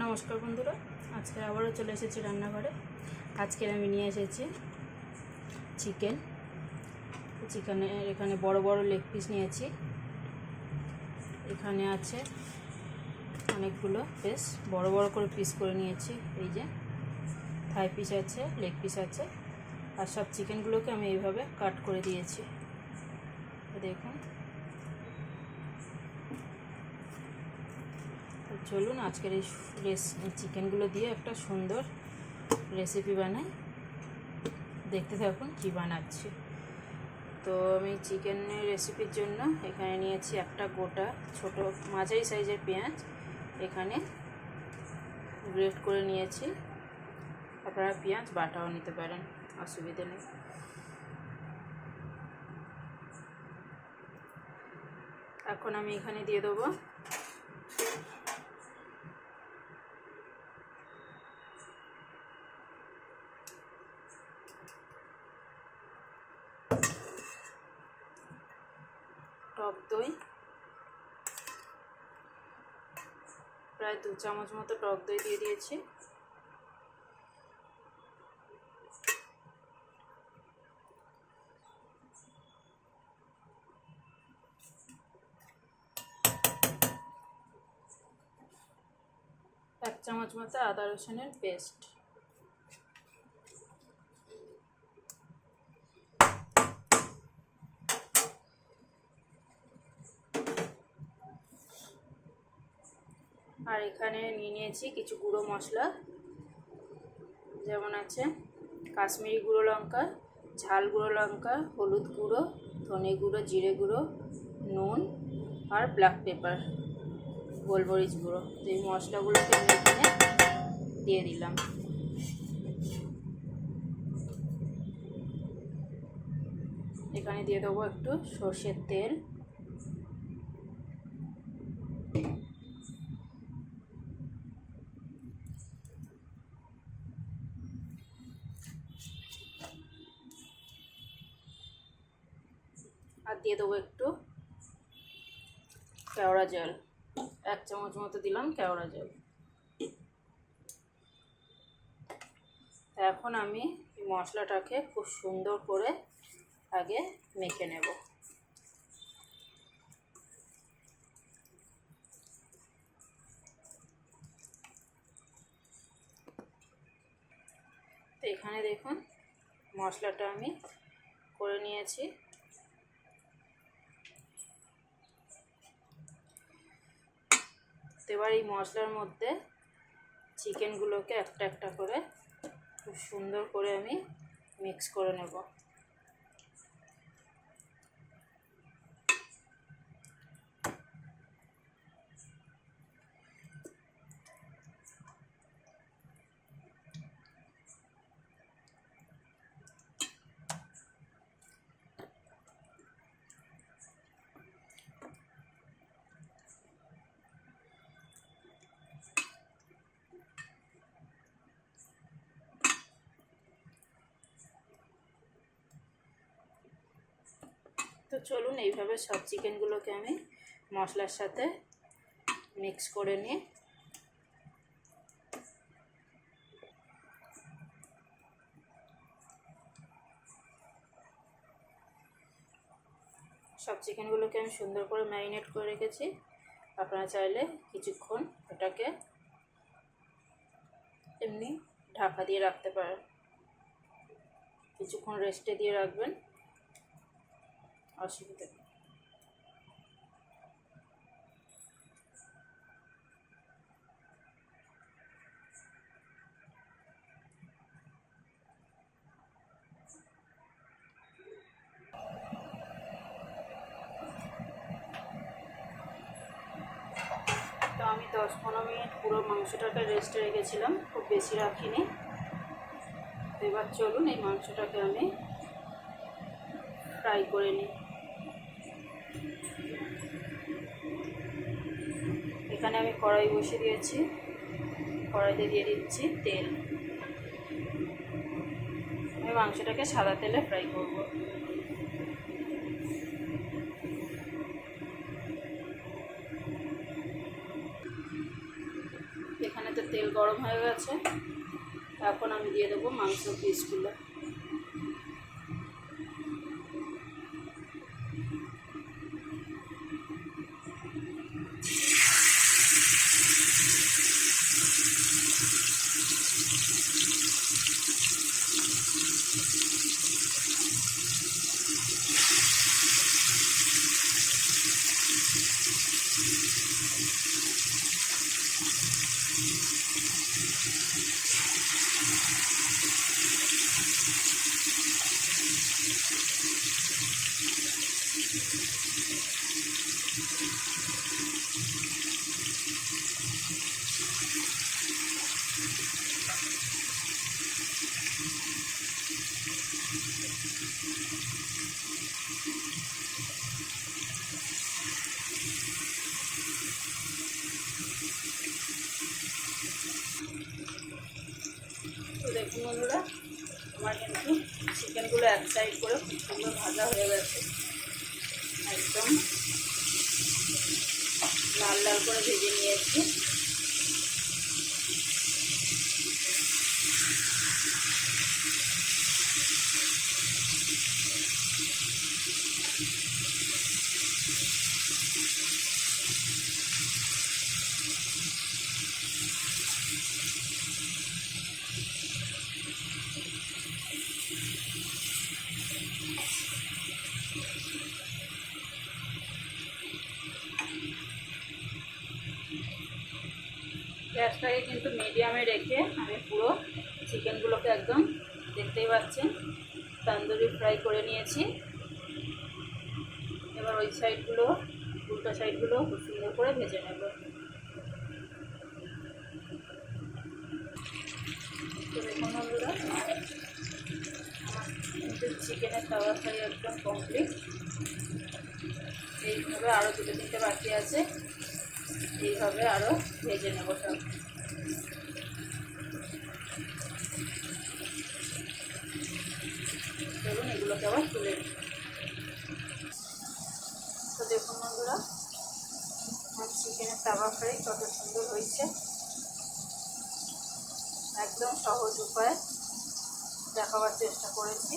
নমস্কার বন্ধুরা, আজকে আবারও চলে এসেছি রান্নাঘরে। আজকে আমি নিয়ে এসেছি চিকেনের এখানে বড় বড় লেগ পিস নিয়েছি। এখানে আছে অনেকগুলো বেশ বড় বড় করে পিস করে নিয়েছি। এই যে থাই পিস আছে, লেগ পিস আছে, আর সব চিকেনগুলোকে আমি এইভাবে কাট করে দিয়েছি। দেখুন, চলুন আজকের এই চিকেনগুলো দিয়ে একটা সুন্দর রেসিপি বানাই। দেখতে থাকুন কি বানাচ্ছি। তো আমি চিকেনের রেসিপির জন্য এখানে নিয়েছি একটা গোটা ছোট মাঝারি সাইজের পেঁয়াজ, এখানে গ্রেট করে নিয়েছি। আপনারা পেঁয়াজ বাটাও নিতে পারেন, অসুবিধে নেই। এখন আমি এখানে দিয়ে দেবো টক দই, প্রায় 2 চামচ মতো টক দই দিয়ে দিয়েছি। এক চামচ মতো আদা রসুনের পেস্ট, আর এখানে নিয়েছি কিছু গুঁড়ো মশলা, যেমন আছে কাশ্মীরি গুঁড়ো লঙ্কা, ঝাল গুঁড়ো লঙ্কা, হলুদ গুঁড়ো, ধনে গুঁড়ো, জিরে গুঁড়ো, নুন আর ব্ল্যাক পেপার, গোলমরিচ গুঁড়ো। তো এই মশলাগুলোকে আমি এখানে দিয়ে দিলাম। এখানে দিয়ে দেবো একটু সর্ষের তেল, আর দিয়ে দেবো একটু কেওড়া জল, 1 চামচ মতো দিলাম কেওড়া জল। এখন আমি এই মশলাটাকে খুব সুন্দর করে আগে মেখে নেব। তো এখানে দেখুন মশলাটা আমি করে নিয়েছি। এবার এই মশলার মধ্যে চিকেনগুলোকে একটা একটা করে খুব সুন্দর করে আমি মিক্স করে নেব। তো চলুন এইভাবে সব চিকেনগুলোকে আমি মশলার সাথে মিক্স করে নিই। সব চিকেনগুলোকে আমি সুন্দর করে ম্যারিনেট করে রেখেছি। আপনারা চাইলে কিছুক্ষণ ওটাকে এমনি ঢাকা দিয়ে রাখতে পারেন, কিছুক্ষণ রেস্টে দিয়ে রাখবেন, অসুবিধা নেই। তো আমি 10-15 মিনিট পুরো মাংসটাকে রেস্টে রেখেছিলাম, খুব বেশি রাখিনি। এবার চলুন এই মাংসটাকে আমি ফ্রাই করে নিই। এখানে আমি কড়াই বসিয়ে দিয়েছি, কড়াইতে দিয়ে দিচ্ছি তেল। আমি মাংসটাকে সাদা তেলে ফ্রাই করব। এখানে কড়াইতে তেল গরম হয়ে গেছে। এখন আমি দিয়ে দেবো মাংসের পিসগুলো। তো দেখুন বন্ধুরা, আমার কিন্তু চিকেনগুলো এক সাইড করে খুব সুন্দর ভাজা হয়ে গেছে। একদম লাল লাল করে ভেজে নিয়েছি। গ্যাসটাকে কিন্তু মিডিয়ামে রেখে আমি পুরো চিকেনগুলোকে একদম, দেখতেই পাচ্ছেন, তন্দুরি ফ্রাই করে নিয়েছি। এবার ওই সাইডগুলো, উল্টো সাইডগুলো খুব সুন্দর করে ভেজে নেব। তো দেখুন বন্ধুরা, আমার কিন্তু চিকেনের তাওয়া ফ্রাই একদম কমপ্লিট। এইভাবে আরও দুটো তিনটে বাকি আছে, এইভাবে আরও ভেজে নেব সব। ধরুন এগুলোকে আবার তুলে নিই। তো দেখুন বন্ধুরা, আমার চিকেনের তাওয়া ফ্রাই কত সুন্দর হয়েছে। একদম সহজ উপায়ে দেখাবার চেষ্টা করেছি।